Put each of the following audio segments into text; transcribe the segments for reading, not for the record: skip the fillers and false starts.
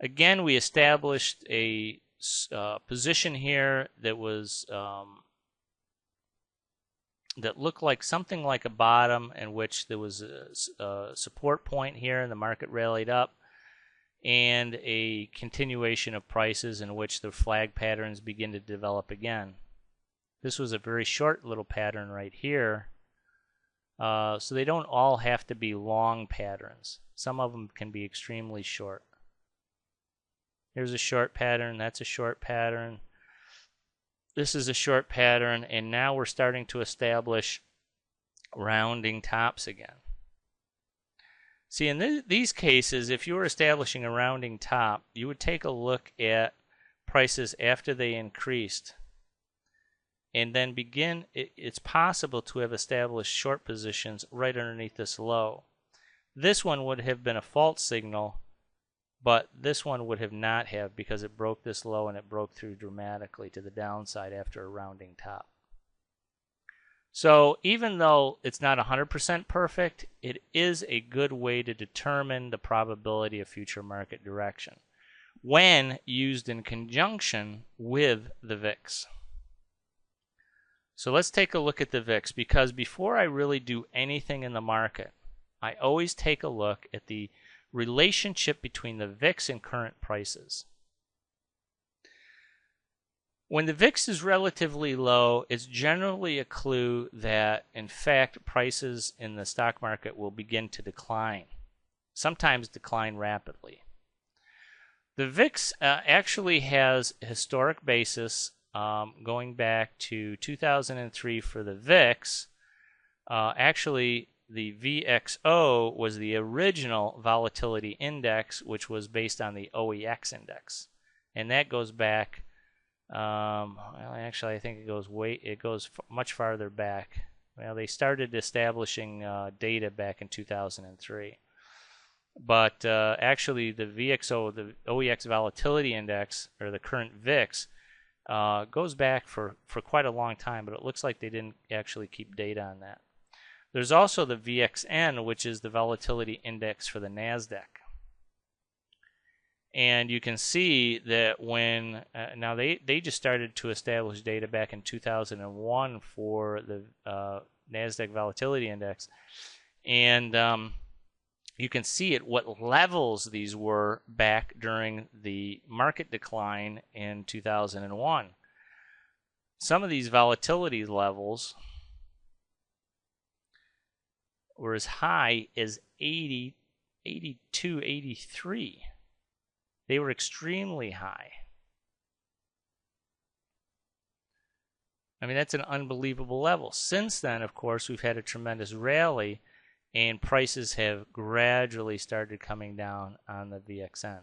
Again, we established a position here that was that looked like something like a bottom, in which there was a support point here and the market rallied up, and a continuation of prices in which the flag patterns begin to develop again. This was a very short little pattern right here. So they don't all have to be long patterns. Some of them can be extremely short. Here's a short pattern, that's a short pattern. This is a short pattern, and now we're starting to establish rounding tops again. See, in these cases, if you were establishing a rounding top, you would take a look at prices after they increased, and then begin, it's possible to have established short positions right underneath this low. This one would have been a false signal, but this one would have not have, because it broke this low and it broke through dramatically to the downside after a rounding top. So even though it's not 100% perfect, it is a good way to determine the probability of future market direction when used in conjunction with the VIX. So let's take a look at the VIX, because before I really do anything in the market, I always take a look at the relationship between the VIX and current prices. When the VIX is relatively low, it's generally a clue that, in fact, prices in the stock market will begin to decline, sometimes decline rapidly. The VIX actually has a historic basis going back to 2003 for the VIX. Actually, the VXO was the original volatility index, which was based on the OEX index, and that goes back. Well, actually, I think it goes much farther back. Well, they started establishing data back in 2003, but actually, the VXO, the OEX volatility index, or the current VIX, goes back for quite a long time. But it looks like they didn't actually keep data on that. There's also the VXN, which is the volatility index for the NASDAQ. And you can see that when, now they just started to establish data back in 2001 for the NASDAQ volatility index. And you can see at what levels these were back during the market decline in 2001. Some of these volatility levels were as high as 80, 82, 83. They were extremely high. I mean, that's an unbelievable level. Since then, of course, we've had a tremendous rally, and prices have gradually started coming down on the VXN.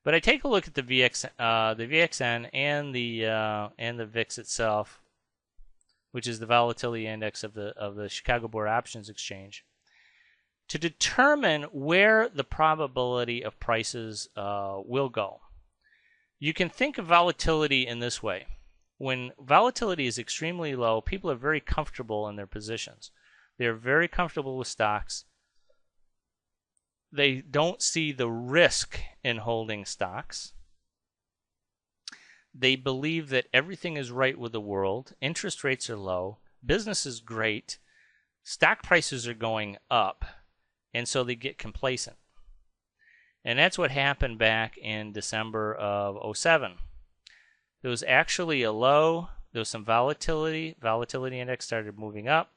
But I take a look at the VXN and the VIX itself, which is the volatility index of the Chicago Board Options Exchange, to determine where the probability of prices will go. You can think of volatility in this way. When volatility is extremely low, people are very comfortable in their positions. They're very comfortable with stocks. They don't see the risk in holding stocks. They believe that everything is right with the world. Interest rates are low. Business is great. Stock prices are going up. And so they get complacent. And that's what happened back in December of 07. There was actually a low. There was some volatility. Volatility index started moving up.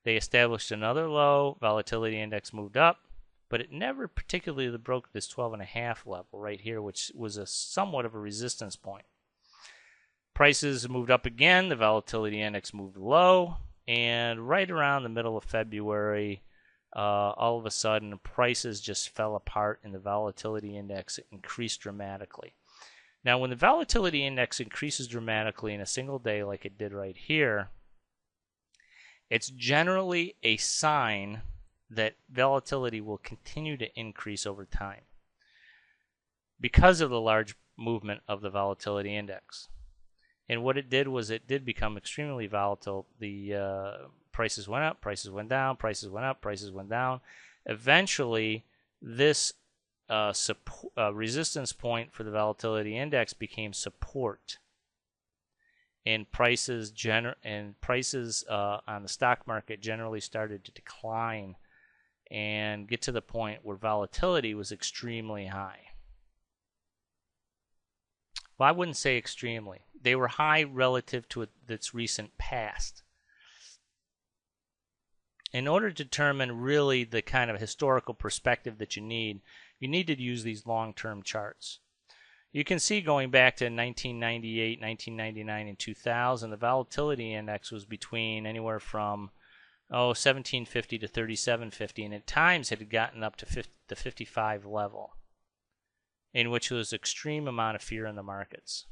They established another low. Volatility index moved up. But it never particularly broke this 12.5 level right here, which was a somewhat of a resistance point. Prices moved up again. The volatility index moved low. And right around the middle of February, all of a sudden, prices just fell apart and the volatility index increased dramatically. Now, when the volatility index increases dramatically in a single day like it did right here, it's generally a sign that volatility will continue to increase over time because of the large movement of the volatility index. And what it did was it did become extremely volatile. The prices went up, prices went down, prices went up, prices went down. Eventually, this resistance point for the volatility index became support, and prices on the stock market generally started to decline and get to the point where volatility was extremely high. Well, I wouldn't say extremely. They were high relative to its recent past. In order to determine really the kind of historical perspective that you need to use these long-term charts. You can see going back to 1998, 1999, and 2000, the volatility index was between anywhere from 1750 to 3750, and at times it had gotten up to the 55 level, in which there was extreme amount of fear in the markets.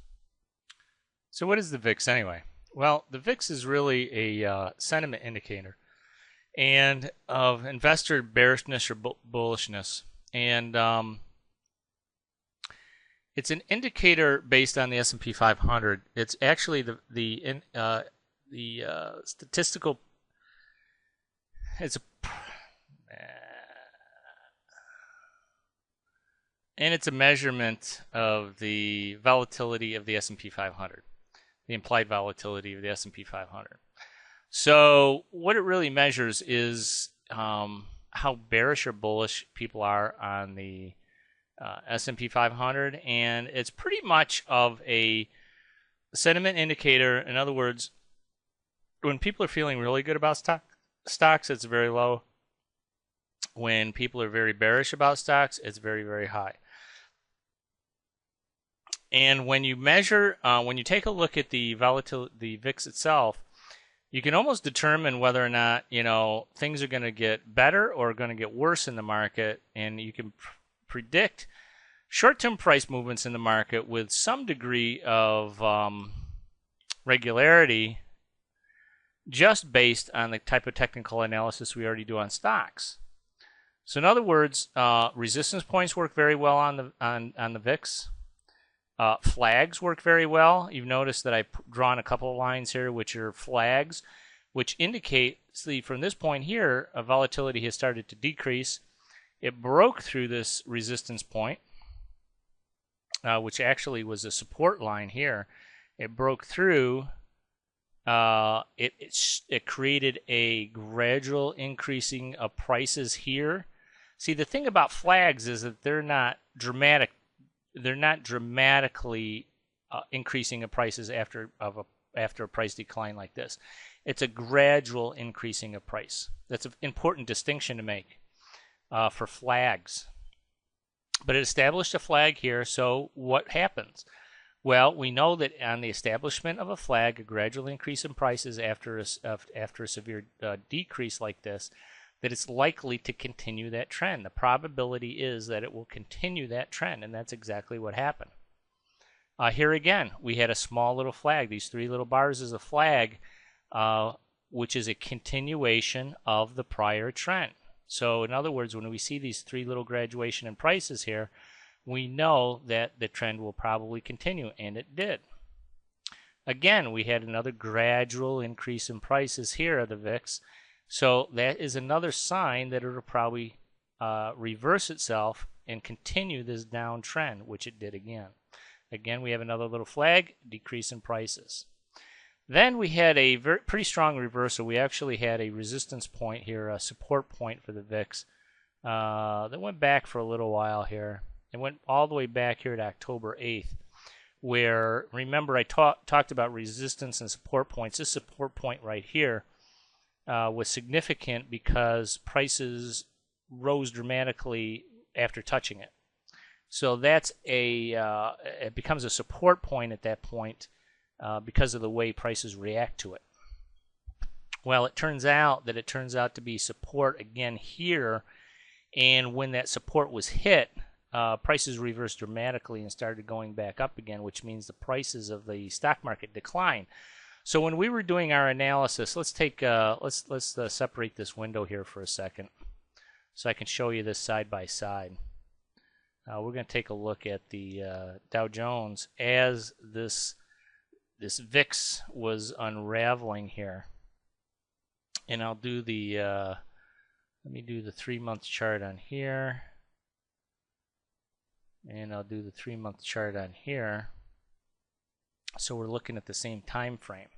So what is the VIX anyway? Well, the VIX is really a sentiment indicator and of investor bearishness or bullishness, and it's an indicator based on the S&P 500. It's actually the statistical. It's a measurement of the volatility of the S&P 500, the implied volatility of the S&P 500. So what it really measures is how bearish or bullish people are on the S&P 500, and it's pretty much of a sentiment indicator. In other words, when people are feeling really good about stocks, it's very low. When people are very bearish about stocks, it's very, very high. And when you measure, when you take a look at the volatility, the VIX itself, you can almost determine whether or not things are going to get better or going to get worse in the market, and you can predict short-term price movements in the market with some degree of regularity, just based on the type of technical analysis we already do on stocks. So in other words, resistance points work very well on the VIX. Flags work very well. You've noticed that I've drawn a couple of lines here, which are flags, which indicate, see, from this point here, volatility has started to decrease. It broke through this resistance point, which actually was a support line here. It broke through. It created a gradual increasing of prices here. See, the thing about flags is that they're not dramatic. They're not dramatically increasing of prices after a price decline like this. It's a gradual increasing of price. That's an important distinction to make for flags. But it established a flag here, so what happens? Well, we know that on the establishment of a flag, a gradual increase in prices after a severe decrease like this, that it's likely to continue that trend. The probability is that it will continue that trend, and that's exactly what happened. Here again, we had a small little flag. These three little bars is a flag, which is a continuation of the prior trend. So in other words, when we see these three little graduation in prices here, we know that the trend will probably continue, and it did. Again, we had another gradual increase in prices here of the VIX. So that is another sign that it will probably reverse itself and continue this downtrend, which it did again. Again, we have another little flag, decrease in prices. Then we had a pretty strong reversal. We actually had a resistance point here, a support point for the VIX that went back for a little while here. It went all the way back here to October 8th, where, remember, I talked about resistance and support points. This support point right here was significant because prices rose dramatically after touching it. So that's it becomes a support point at that point because of the way prices react to it. Well, it turns out to be support again here, and when that support was hit, prices reversed dramatically and started going back up again, which means the prices of the stock market decline. So when we were doing our analysis, let's separate this window here for a second, so I can show you this side by side. We're going to take a look at the Dow Jones as this VIX was unraveling here, and I'll do the let me do the 3-month chart on here. And I'll do the 3-month chart on here. So we're looking at the same time frame.